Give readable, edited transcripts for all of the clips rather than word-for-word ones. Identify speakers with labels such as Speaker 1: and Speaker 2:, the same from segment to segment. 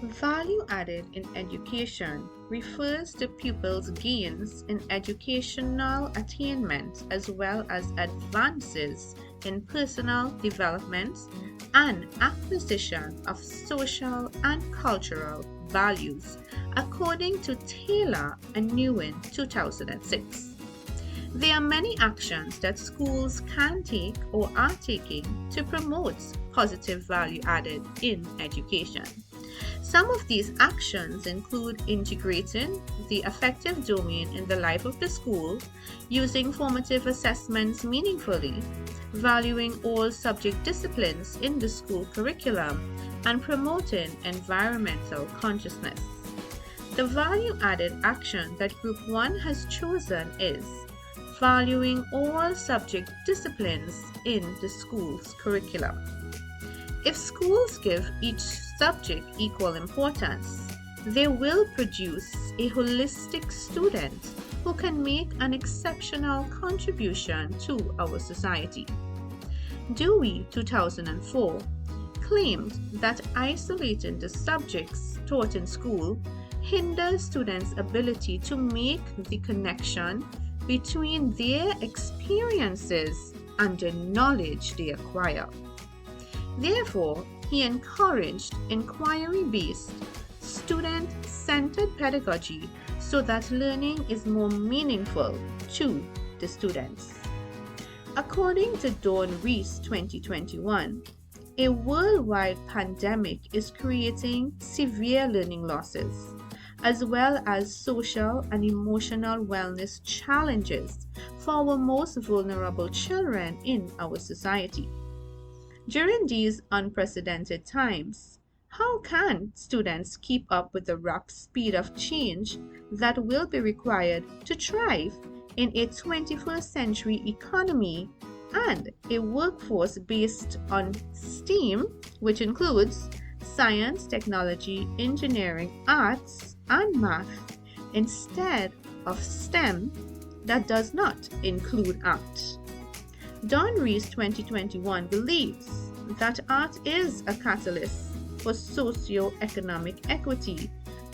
Speaker 1: Value added in education refers to pupils' gains in educational attainment as well as advances in personal development and acquisition of social and cultural values, according to Taylor and Nguyen 2006. There are many actions that schools can take or are taking to promote positive value added in education. Some of these actions include integrating the affective domain in the life of the school, using formative assessments meaningfully, valuing all subject disciplines in the school curriculum, and promoting environmental consciousness. The value added action that Group 1 has chosen is valuing all subject disciplines in the school's curriculum. If schools give each subject equal importance, they will produce a holistic student who can make an exceptional contribution to our society. Dewey 2004 claimed that isolating the subjects taught in school hinders students' ability to make the connection between their experiences and the knowledge they acquire. Therefore, he encouraged inquiry-based, student-centered pedagogy so that learning is more meaningful to the students. According to Dawn Rees 2021, a worldwide pandemic is creating severe learning losses, as well as social and emotional wellness challenges for our most vulnerable children in our society. During these unprecedented times, how can students keep up with the rapid speed of change that will be required to thrive in a 21st century economy and a workforce based on STEAM, which includes science, technology, engineering, arts, and math, instead of STEM that does not include art? Dawn Rees 2021 believes that art is a catalyst for socio-economic equity,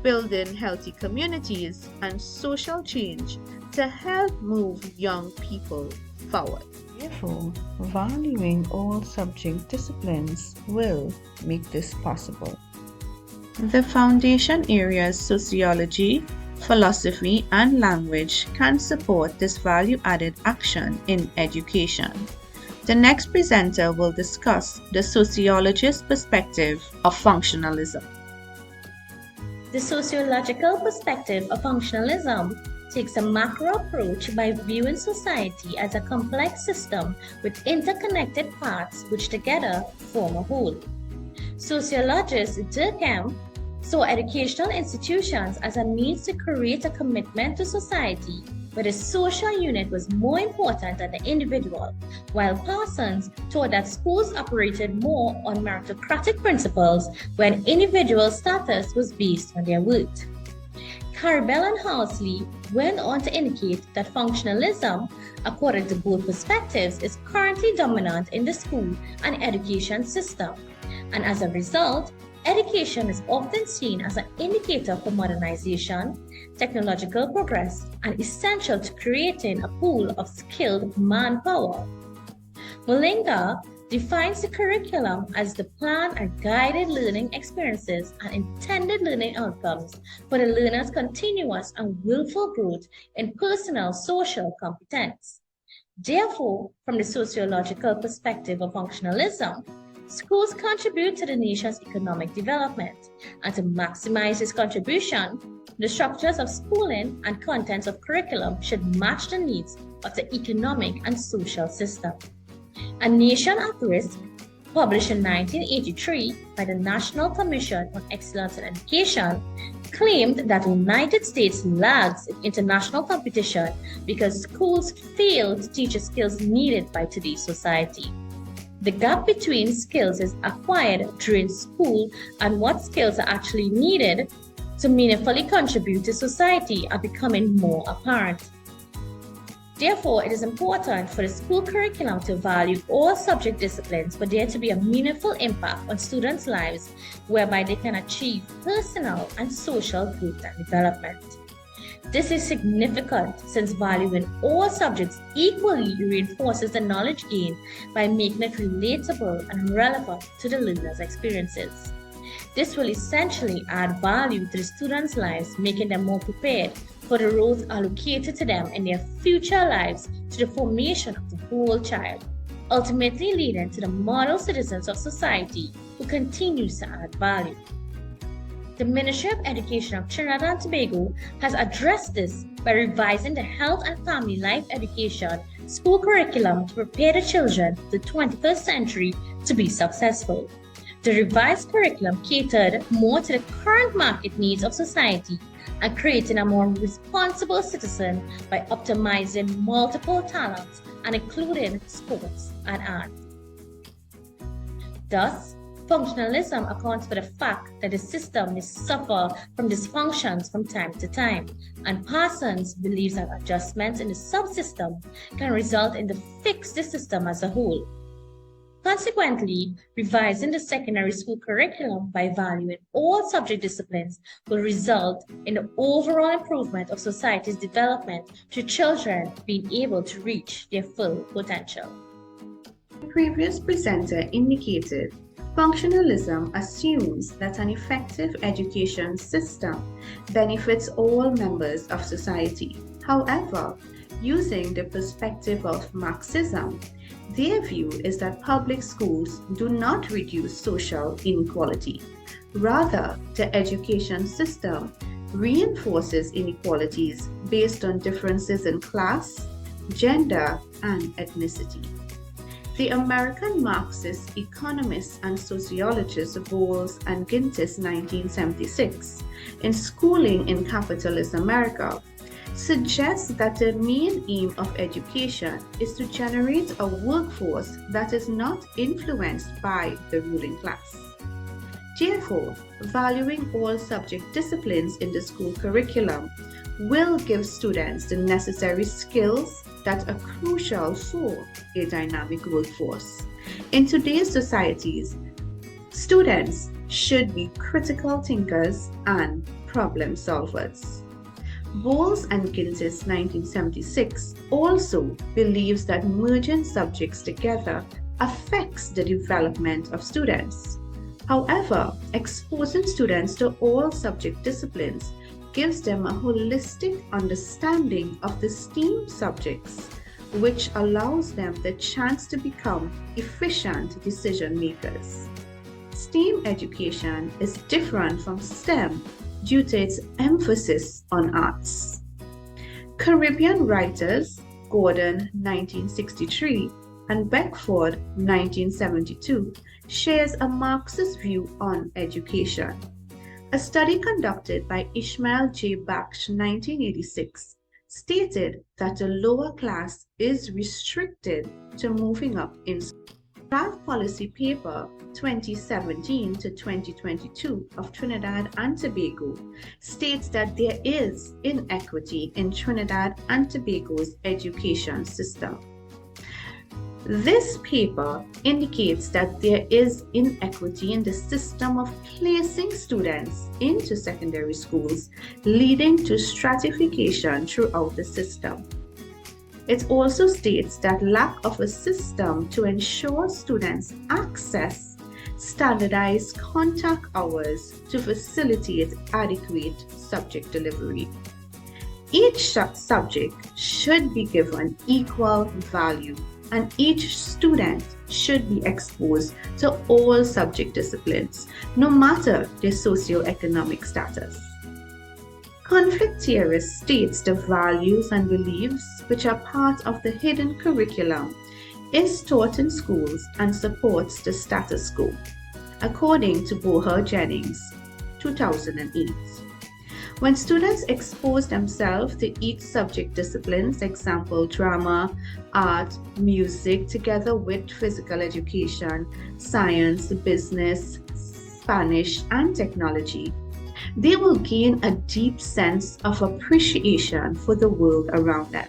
Speaker 1: building healthy communities and social change to help move young people forward. Therefore, valuing all subject disciplines will make this possible. The foundation areas sociology, philosophy, and language can support this value-added action in education. The next presenter will discuss the sociologist's perspective of functionalism.
Speaker 2: The sociological perspective of functionalism takes a macro approach by viewing society as a complex system with interconnected parts which together form a whole. Sociologist Clipchamp saw educational institutions as a means to create a commitment to society where the social unit was more important than the individual, while Parsons taught that schools operated more on meritocratic principles when individual status was based on their worth. Caribel and Housley went on to indicate that functionalism, according to both perspectives, is currently dominant in the school and education system, and as a result, education is often seen as an indicator for modernization, technological progress, and essential to creating a pool of skilled manpower. Mullingar defines the curriculum as the planned and guided learning experiences and intended learning outcomes for the learner's continuous and willful growth in personal social competence. Therefore, from the sociological perspective of functionalism, schools contribute to the nation's economic development, and to maximize this contribution, the structures of schooling and contents of curriculum should match the needs of the economic and social system. A Nation at Risk, published in 1983 by the National Commission on Excellence in Education, claimed that the United States lags in international competition because schools fail to teach the skills needed by today's society. The gap between skills is acquired during school and what skills are actually needed to meaningfully contribute to society are becoming more apparent. Therefore, it is important for the school curriculum to value all subject disciplines for there to be a meaningful impact on students' lives whereby they can achieve personal and social growth and development. This is significant since valuing all subjects equally reinforces the knowledge gained by making it relatable and relevant to the learner's experiences. This will essentially add value to the students' lives, making them more prepared for the roles allocated to them in their future lives to the formation of the whole child, ultimately leading to the model citizens of society who continues to add value. The Ministry of Education of Trinidad and Tobago has addressed this by revising the Health and Family Life Education school curriculum to prepare the children of the 21st century to be successful. The revised curriculum catered more to the current market needs of society and creating a more responsible citizen by optimizing multiple talents and including sports and art. Thus, functionalism accounts for the fact that the system may suffer from dysfunctions from time to time, and Parsons believes that adjustments in the subsystem can result in the fix the system as a whole. Consequently, revising the secondary school curriculum by valuing all subject disciplines will result in the overall improvement of society's development to children being able to reach their full potential.
Speaker 1: The previous presenter indicated functionalism assumes that an effective education system benefits all members of society. However, using the perspective of Marxism, their view is that public schools do not reduce social inequality. Rather, the education system reinforces inequalities based on differences in class, gender, and ethnicity. The American Marxist economist and sociologist Bowles and Gintis 1976, in Schooling in Capitalist America, suggests that the main aim of education is to generate a workforce that is not influenced by the ruling class. Therefore, valuing all subject disciplines in the school curriculum will give students the necessary skills that are crucial for a dynamic workforce. In today's societies, students should be critical thinkers and problem solvers. Bowles and Gintis 1976 also believes that merging subjects together affects the development of students. However, exposing students to all subject disciplines gives them a holistic understanding of the STEAM subjects, which allows them the chance to become efficient decision makers. STEAM education is different from STEM due to its emphasis on arts. Caribbean writers Gordon 1963 and Beckford 1972 shares a Marxist view on education. A study conducted by Ishmael J. Baksh 1986 stated that the lower class is restricted to moving up in Draft Policy Paper 2017 to 2022 of Trinidad and Tobago states that there is inequity in Trinidad and Tobago's education system. This paper indicates that there is inequity in the system of placing students into secondary schools, leading to stratification throughout the system. It also states that lack of a system to ensure students access standardized contact hours to facilitate adequate subject delivery. Each subject should be given equal value, and each student should be exposed to all subject disciplines, no matter their socioeconomic status. Conflict theorist states the values and beliefs which are part of the hidden curriculum is taught in schools and supports the status quo, according to Boher Jennings, 2008. When students expose themselves to each subject disciplines, example drama, art, music, together with physical education, science, business, Spanish, and technology, they will gain a deep sense of appreciation for the world around them.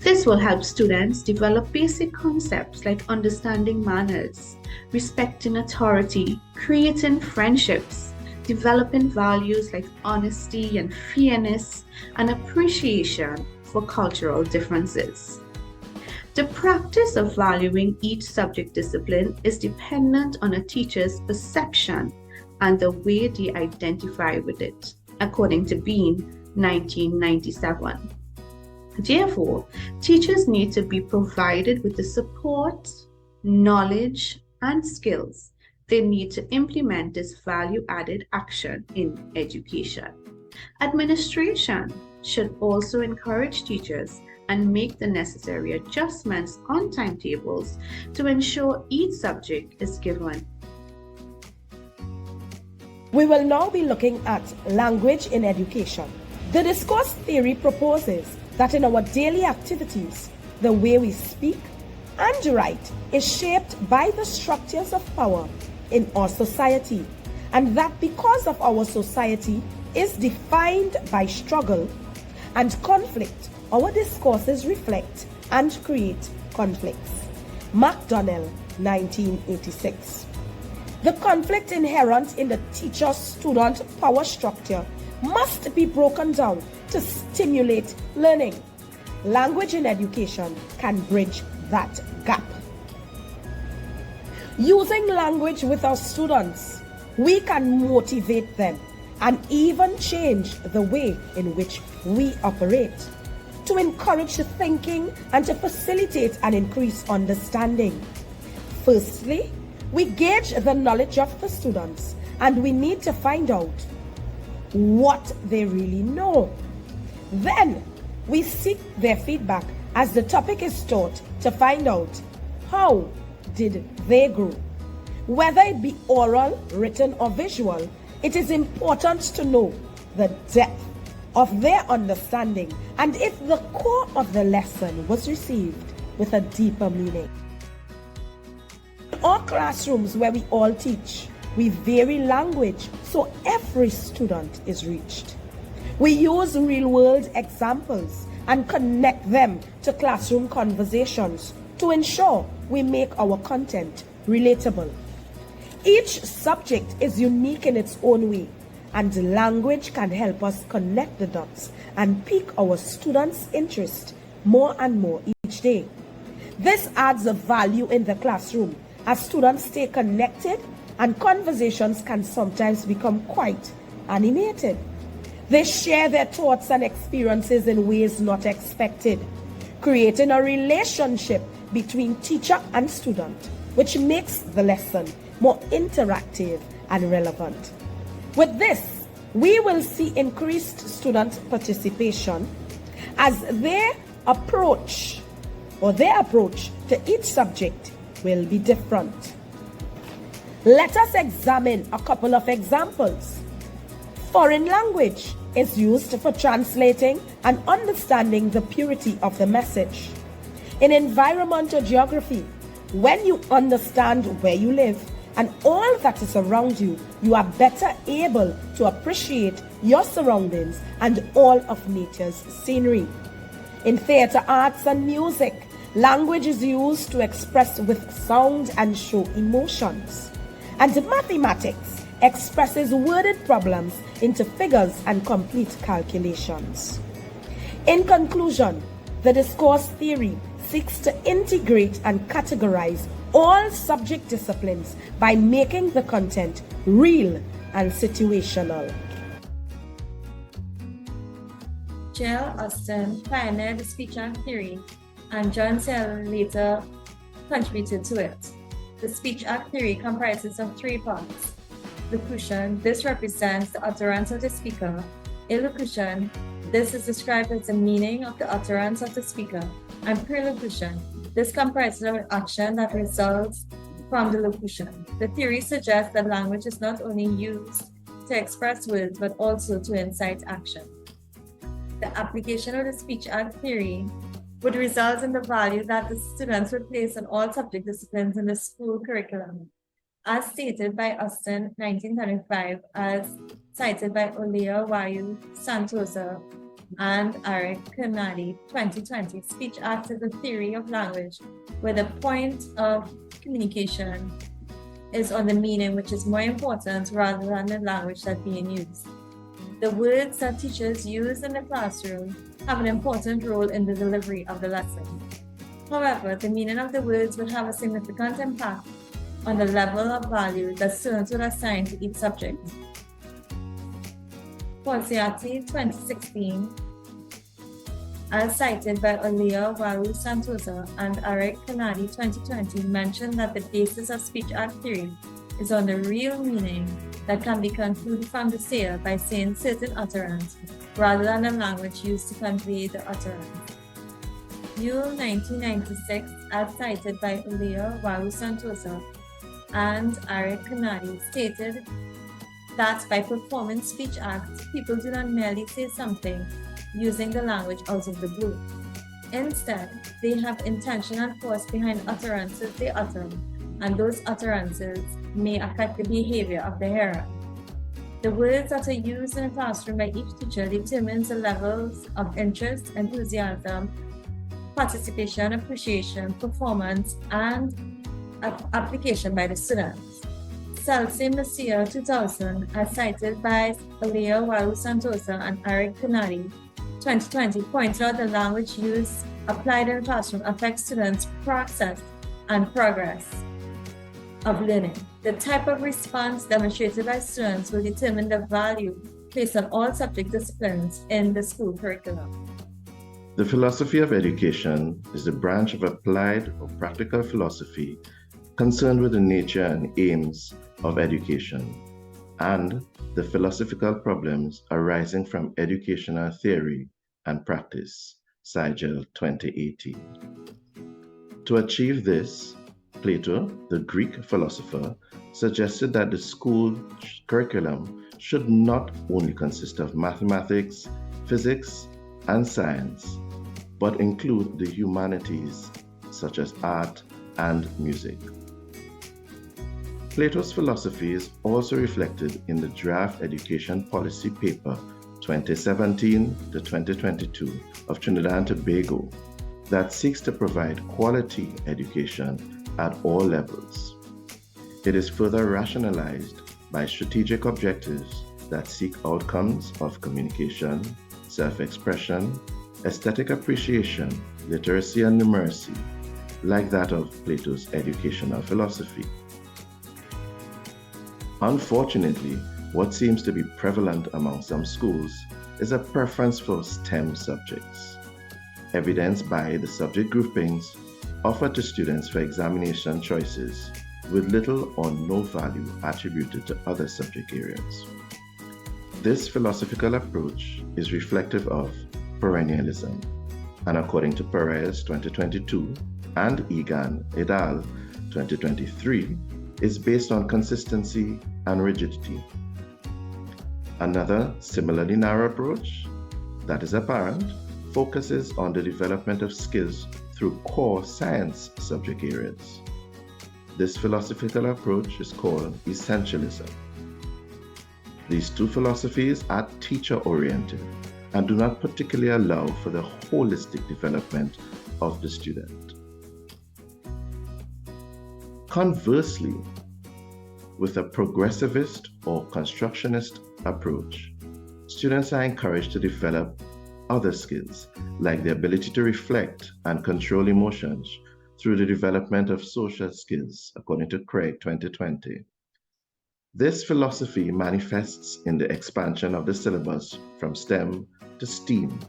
Speaker 1: This will help students develop basic concepts like understanding manners, respecting authority, creating friendships, developing values like honesty and fairness, and appreciation for cultural differences. The practice of valuing each subject discipline is dependent on a teacher's perception and the way they identify with it, according to Bean, 1997. Therefore, teachers need to be provided with the support, knowledge, and skills they need to implement this value-added action in education. Administration should also encourage teachers and make the necessary adjustments on timetables to ensure each subject is given.
Speaker 3: We will now be looking at language in education. The discourse theory proposes that in our daily activities, the way we speak and write is shaped by the structures of power in our society, and that because of our society is defined by struggle and conflict, our discourses reflect and create conflicts. McDonnell, 1986. The conflict inherent in the teacher-student power structure must be broken down to stimulate learning. Language in education can bridge that gap. Using language with our students, we can motivate them and even change the way in which we operate, to encourage thinking and to facilitate and increase understanding. Firstly, we gauge the knowledge of the students and we need to find out what they really know. Then we seek their feedback as the topic is taught to find out how did they grow. Whether it be oral, written, or visual, it is important to know the depth of their understanding and if the core of the lesson was received with a deeper meaning. In our classrooms where we all teach, we vary language so every student is reached. We use real-world examples and connect them to classroom conversations to ensure we make our content relatable. Each subject is unique in its own way, and language can help us connect the dots and pique our students' interest more and more each day. This adds a value in the classroom as students stay connected and conversations can sometimes become quite animated. They share their thoughts and experiences in ways not expected, creating a relationship between teacher and student, which makes the lesson more interactive and relevant. With this, we will see increased student participation as their approach to each subject will be different. Let us examine a couple of examples. Foreign language is used for translating and understanding the purity of the message. In environmental geography, when you understand where you live and all that is around you, you are better able to appreciate your surroundings and all of nature's scenery. In theater arts and music, language is used to express with sound and show emotions. And mathematics expresses worded problems into figures and complete calculations. In conclusion, the discourse theory seeks to integrate and categorize all subject disciplines by making the content real and situational.
Speaker 2: Jill Austin pioneered the speech act theory, and John Sell later contributed to it. The speech act theory comprises of three parts. Locution, this represents the utterance of the speaker. Illocution, this is described as the meaning of the utterance of the speaker. And prelocution, this comprises of action that results from the locution. The theory suggests that language is not only used to express words, but also to incite action. The application of the speech act theory would result in the value that the students would place on all subject disciplines in the school curriculum, as stated by Austin, 1935, as cited by Olea Wayu Santosa,
Speaker 4: and Eric Kennedy, 2020, Speech Act is a theory of language where the point of communication is on the meaning, which is more important rather than the language that's being used. The words that teachers use in the classroom have an important role in the delivery of the lesson. However, the meaning of the words would have a significant impact on the level of value that students would assign to each subject. Porciati, 2016, as cited by Olea Waru Santosa and Eric Kennedy, 2020, mentioned that the basis of speech act theory is on the real meaning that can be concluded from the sayer by saying certain utterance, rather than the language used to convey the utterance. Yule, 1996, as cited by Olea Waru Santosa and Eric Kennedy, stated that by performing speech acts, people do not merely say something using the language out of the blue. Instead, they have intention and force behind utterances they utter, and those utterances may affect the behavior of the hearer. The words that are used in a classroom by each teacher determines the levels of interest, enthusiasm, participation, appreciation, performance, and application by the students. Salsi Messiah, 2000, as cited by Olea Waru Santosa and Eric Kennedy, 2020, points out the language used applied in the classroom affects students' process and progress of learning. The type of response demonstrated by students will determine the value placed on all subject disciplines in the school curriculum.
Speaker 5: The philosophy of education is the branch of applied or practical philosophy concerned with the nature and aims of education and the philosophical problems arising from educational theory and practice, Sigel 2018. To achieve this, Plato, the Greek philosopher, suggested that the school curriculum should not only consist of mathematics, physics, and science, but include the humanities such as art and music. Plato's philosophy is also reflected in the draft education policy paper 2017 to 2022 of Trinidad and Tobago that seeks to provide quality education at all levels. It is further rationalized by strategic objectives that seek outcomes of communication, self-expression, aesthetic appreciation, literacy, and numeracy, like that of Plato's educational philosophy. Unfortunately, what seems to be prevalent among some schools is a preference for STEM subjects, evidenced by the subject groupings offered to students for examination choices with little or no value attributed to other subject areas. This philosophical approach is reflective of perennialism, and according to Perez 2022 and Egan et al. 2023, is based on consistency and rigidity. Another similarly narrow approach that is apparent focuses on the development of skills through core science subject areas. This philosophical approach is called essentialism. These two philosophies are teacher-oriented and do not particularly allow for the holistic development of the student. Conversely, with a progressivist or constructionist approach, students are encouraged to develop other skills, like the ability to reflect and control emotions through the development of social skills, according to Craig 2020. This philosophy manifests in the expansion of the syllabus from STEM to STEAM,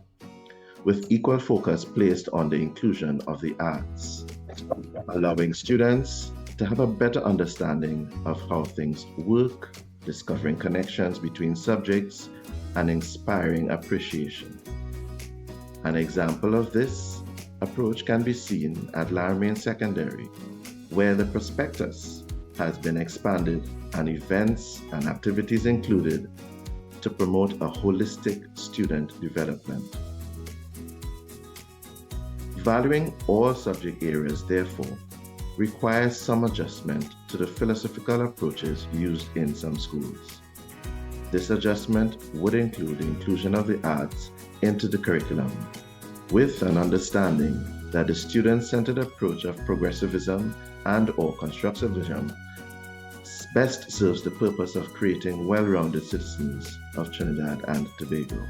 Speaker 5: with equal focus placed on the inclusion of the arts, allowing students to have a better understanding of how things work, discovering connections between subjects, and inspiring appreciation. An example of this approach can be seen at Laramie Secondary, where the prospectus has been expanded and events and activities included to promote a holistic student development. Valuing all subject areas, therefore, requires some adjustment to the philosophical approaches used in some schools. This adjustment would include the inclusion of the arts into the curriculum, with an understanding that the student-centered approach of progressivism and/or constructivism best serves the purpose of creating well-rounded citizens of Trinidad and Tobago.